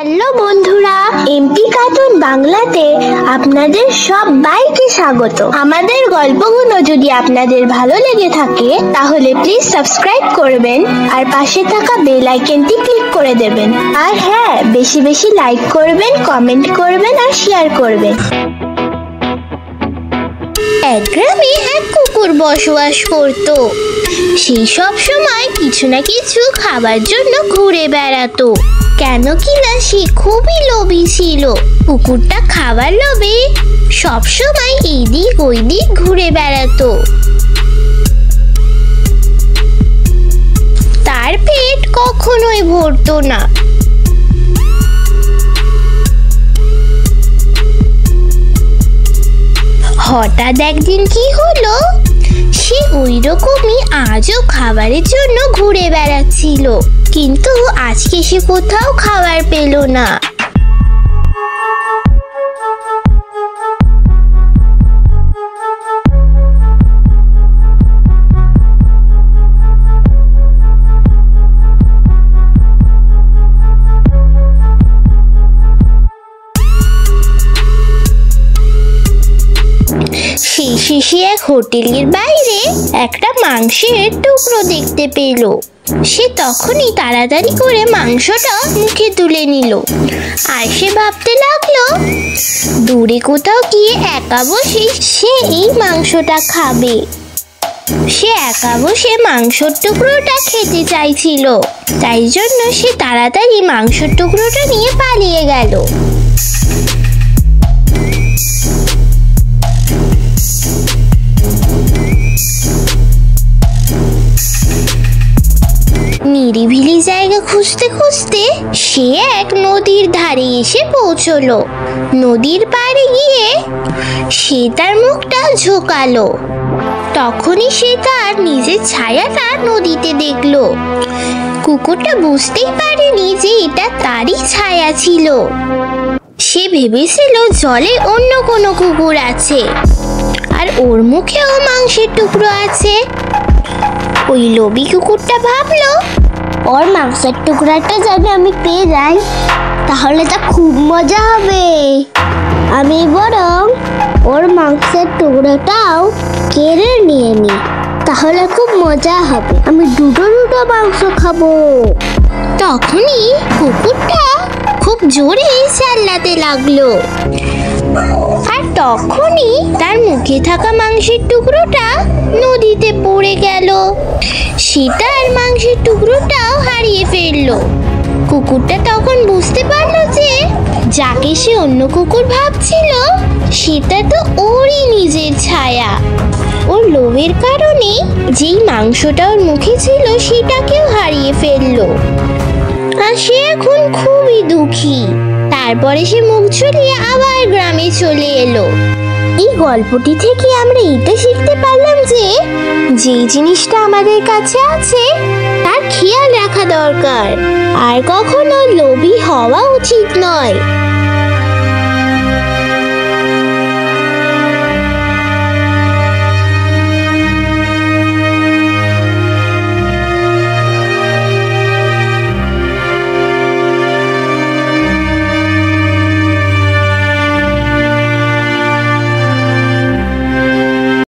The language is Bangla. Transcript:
হ্যালো বন্ধুরা, এমপি কার্টুন বাংলাতে আপনাদের সবাইকে স্বাগত। আমাদের গল্পগুলো যদি আপনাদের ভালো লেগে থাকে তাহলে প্লিজ সাবস্ক্রাইব করবেন আর পাশে থাকা বেল আইকনটি ক্লিক করে দেবেন। আর হ্যাঁ, বেশি বেশি লাইক করবেন, কমেন্ট করবেন আর শেয়ার করবেন। এক গ্রামে এক কুকুর বসবাস করত। সেই সব সময় কিছু না কিছু খাবার জন্য ঘুরে বেড়াতো। কেন কিনা সে খুবই লোভী ছিল। কুকুরটা খাবার লোভে সবসময় এইদিক ওই দিক ঘুরে বেড়াতো। তার পেট কখনোই ভরতো না। হঠাৎ একদিন কি হলো, সে ওই রকমই আজও খাবারের জন্য ঘুরে বেড়াচ্ছিল, কিন্তু আজকে সে কোথাও খাবার পেল না। শেষে এক হোটেলের বাইরে একটা মাংসের টুকরো দেখতে পেল। সে তখনই তাড়াতাড়ি করে মাংসটা মুখে তুলে নিল। আর সে ভাবতে লাগলো, দূরে কোথাও গিয়ে একা বসে সে এই মাংসটা খাবে। সে একা বসে মাংসের টুকরোটা খেতে চাইছিল, তাই জন্য সে তাড়াতাড়ি মাংসের টুকরোটা নিয়ে পালিয়ে গেল। নিরিবিলি জায়গা খুঁজতে খুঁজতে সে এক নদীর ধারে এসে পৌঁছলো। নদীর পাড়ে গিয়ে সে তার মুখটা ঝোঁকালো। তখনই সে তার নিজের ছায়াটা নদীতে দেখলো। কুকুরটা বুঝতেই পারেনি যে এটা তারই ছায়া ছিল। সে ভেবেছিল জলে অন্য কোনো কুকুর আছে আর ওর মুখেও মাংসের টুকরো আছে। ওই লোভী কুকুরটা ভাবলো, ওর মাংসের টুকরাটা যদি আমি পেয়ে যাই তাহলে তা খুব মজা হবে। আমি বরং ওর মাংসের টুকরোটাও কেড়ে নিয়ে নিই, তাহলে খুব মজা হবে। আমি দুটো মাংস খাবো। তখনই কুকুরটা খুব জোরে চেল্লাতে লাগলো, আর তখনই তার মুখে থাকা মাংসের টুকরোটা নদীতে পড়ে গেল। সে তার মাংসের টুকরোটাও হারিয়ে ফেললো। কুকুরটা তখন বুঝতে পারলো যে যাকে সে অন্য কুকুর ভাবছিল সেটা তো ওরই নিজের ছায়া। ওর লোভের কারণে যেই মাংসটা ওর মুখে ছিল সেটাকেও হারিয়ে ফেললো। আর সে এখন খুবই দুঃখী। তারপরে সে মুখ ঝুলিয়ে আবার গ্রামে চলে এলো। এই গল্পটি থেকে আমরা এটা শিখতে পারলাম যে যেই জিনিসটা আমাদের কাছে আছে তার খেয়াল রাখা দরকার, আর কখনো লোভী হওয়া উচিত নয়।